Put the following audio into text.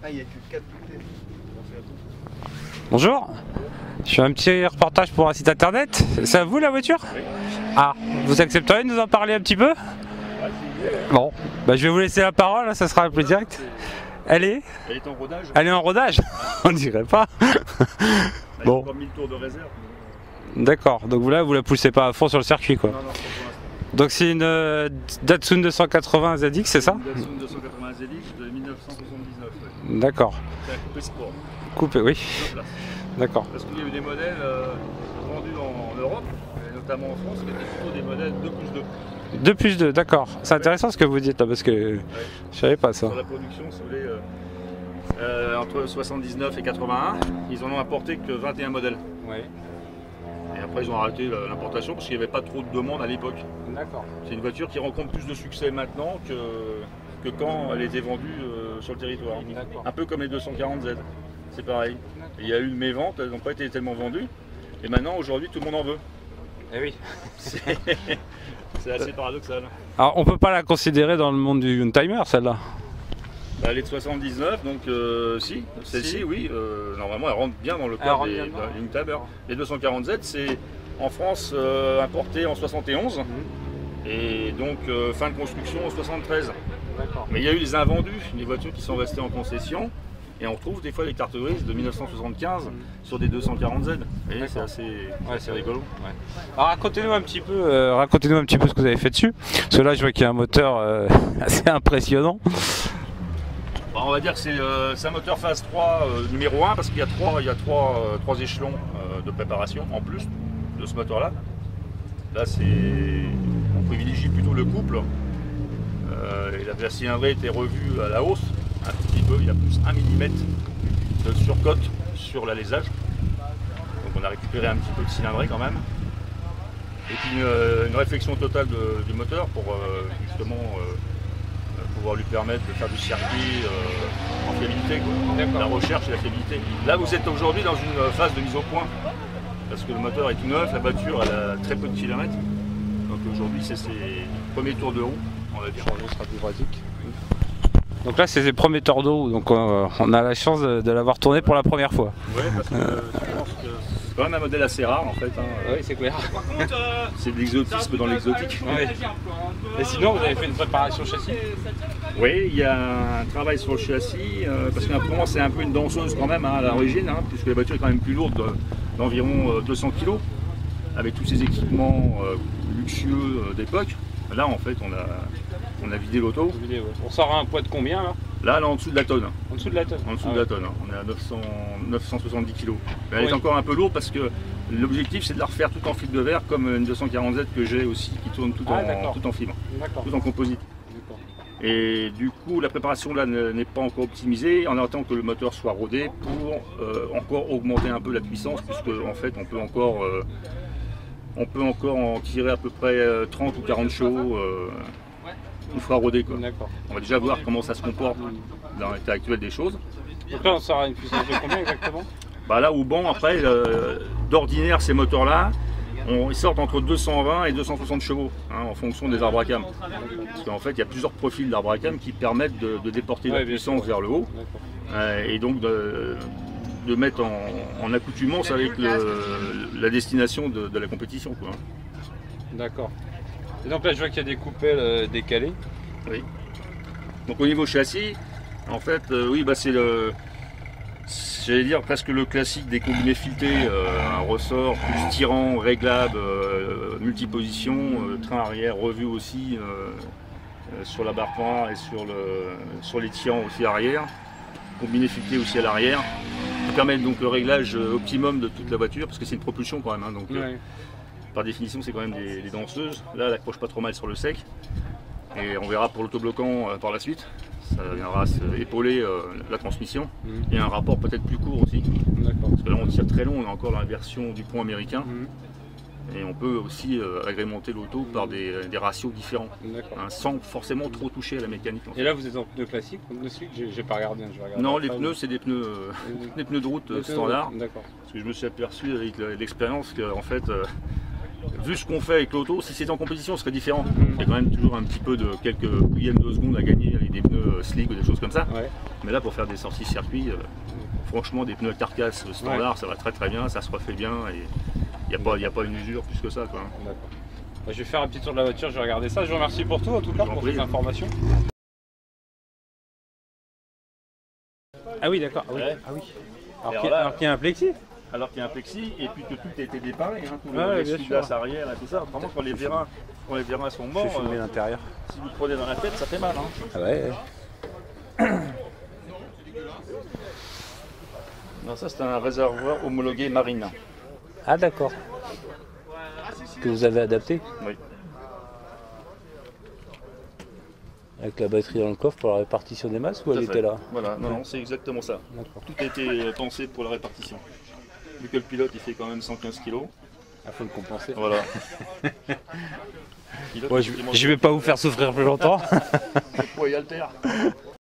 Ah, il y a que 4 bouteilles. Bonjour, je fais un petit reportage pour un site internet. C'est à vous la voiture? Oui. Ah, vous accepteriez de nous en parler un petit peu? Bon, bah, je vais vous laisser la parole, ça sera plus direct. Elle est en rodage. Elle est en rodage? On dirait pas. Bon. Il y a 1000 tours de réserve. D'accord, donc là vous la poussez pas à fond sur le circuit quoi. Non, non, pour l'instant. Donc c'est une Datsun 280 ZX, c'est ça? Une Datsun 280 ZX de 1979. Ouais. D'accord. C'est un coupé sport. Coupé, oui. Deux places. D'accord. Parce qu'il y a eu des modèles vendus en Europe, et notamment en France, qui étaient plutôt des modèles 2+2. 2+2, d'accord. C'est intéressant ce que vous dites là parce que je savais pas ça. Sur la production, si vous voulez, entre 79 et 81, ils en ont importé que 21 modèles. Oui. Et après ils ont arrêté l'importation parce qu'il n'y avait pas trop de demandes à l'époque. D'accord. C'est une voiture qui rencontre plus de succès maintenant que quand elle était vendue sur le territoire. Un peu comme les 240Z, c'est pareil. Et il y a eu mes ventes, elles n'ont pas été tellement vendues. Et maintenant, aujourd'hui, tout le monde en veut. Eh oui. C'est assez paradoxal. Alors on peut pas la considérer dans le monde du Youngtimer celle-là? Bah, elle est de 79, donc si, celle-ci, Si. oui, normalement elle rentre bien dans le Elle cadre rentre des bien dedans. Youngtimer. Les 240Z, c'est en France importé en 71 et donc fin de construction en 73. D'accord. Mais il y a eu des invendus, des voitures qui sont restées en concession et on retrouve des fois des cartes grises de 1975 sur des 240Z. Et c'est assez rigolo. Ouais. Alors racontez-nous un petit peu ce que vous avez fait dessus. Parce que là je vois qu'il y a un moteur assez impressionnant. Bah, on va dire que c'est un moteur phase 3 numéro 1 parce qu'il y a trois échelons de préparation en plus de ce moteur là. Là on privilégie plutôt le couple et la cylindrée était revue à la hausse un petit peu, il y a plus 1 mm de surcote sur l'alésage. Donc on a récupéré un petit peu de cylindrée quand même. Et puis une réflexion totale du moteur pour justement pouvoir lui permettre de faire du circuit en fiabilité, quoi. La recherche et la fiabilité. Là vous êtes aujourd'hui dans une phase de mise au point parce que le moteur est tout neuf, la voiture elle a très peu de kilomètres. Donc aujourd'hui c'est ses premiers tours de roue, on va dire. Ce sera plus pratique. Donc là c'est ses premiers tours de roue, donc on a la chance de l'avoir tourné pour la première fois. Oui, parce que je pense que c'est quand même un modèle assez rare en fait. Oui, c'est clair. C'est de l'exotisme dans l'exotique. Ouais. Et sinon vous avez fait une préparation châssis? Oui, il y a un travail sur le châssis, parce qu'un c'est un peu une danseuse quand même à l'origine, puisque la voiture est quand même plus lourde d'environ 200 kg, avec tous ces équipements luxueux d'époque. Là en fait on a vidé l'auto. On sort à un poids de combien là? Là elle est en dessous de la tonne. En dessous de la tonne? En dessous de la tonne, on est à 970 kg. Mais elle est encore un peu lourde parce que l'objectif c'est de la refaire tout en fibre de verre comme une 240Z que j'ai aussi qui tourne tout en fibre, tout en composite. Et du coup la préparation là n'est pas encore optimisée, on attend que le moteur soit rodé pour encore augmenter un peu la puissance puisque en fait on peut encore en tirer à peu près 30 ou 40 chevaux une fois rodé. On va déjà voir comment ça se comporte dans l'état actuel des choses. Donc là on sort à une puissance de combien exactement? Bah là où bon après d'ordinaire ces moteurs là ils sortent entre 220 et 260 chevaux en fonction des arbres à cam. Parce qu'en fait il y a plusieurs profils d'arbres à cam qui permettent de déporter la puissance vers le haut et donc de mettre en accoutumance avec la destination de la compétition. D'accord. Et donc là je vois qu'il y a des coupelles décalées. Oui. Donc au niveau châssis, en fait, oui, bah c'est j'allais dire presque le classique des combinés filetés, un ressort plus tirant, réglable, multiposition, train arrière revu aussi sur la barre point et sur les tirants aussi arrière, combiné fileté aussi à l'arrière, qui permet donc le réglage optimum de toute la voiture parce que c'est une propulsion quand même. Donc, par définition c'est quand même des danseuses. Là elle accroche pas trop mal sur le sec et on verra pour l'autobloquant par la suite. Ça viendra épauler la transmission et un rapport peut-être plus court aussi. Parce que là on tire très long, on est encore dans la version du pont américain. Et on peut aussi agrémenter l'auto par des ratios différents, sans forcément trop toucher à la mécanique. Et là vous êtes en pneus classiques, j'ai pas regardé, je vais regarder. Non, les pneus c'est des pneus de route standard. D'accord. Parce que je me suis aperçu avec l'expérience qu'en fait vu ce qu'on fait avec l'auto, si c'était en compétition, ce serait différent. Il y a quand même toujours un petit peu de quelques millièmes de secondes à gagner avec des pneus slick ou des choses comme ça. Ouais. Mais là, pour faire des sorties circuit, franchement, des pneus carcasse standard, ça va très bien, ça se refait bien et il n'y a pas une usure plus que ça, quoi. D'accord. Bah, je vais faire un petit tour de la voiture, je vais regarder ça. Je vous remercie pour tout, en tout cas, pour ces informations. Ah oui, d'accord. Ah oui. Ouais. Ah oui. Alors Alors qu'il y a un plexi. Alors qu'il y a un plexi et puis que tout a été déparé, hein, tout Ouais, le bien glace sûr. arrière et tout ça. Vraiment, quand les vérins sont Je morts, vais filmer l'intérieur. si vous le prenez dans la tête, ça fait mal. Hein. Ah ouais. Non, ça c'est un réservoir homologué marine. Ah d'accord. Que vous avez adapté Oui. avec la batterie dans le coffre pour la répartition des masses ou elle était là? Voilà, non, c'est exactement ça. D'accord. Tout a été pensé pour la répartition. Vu que le pilote il fait quand même 115 kg. Il faut le compenser. Voilà. Ouais, je vais pas vous faire souffrir plus longtemps. Le poids il altère.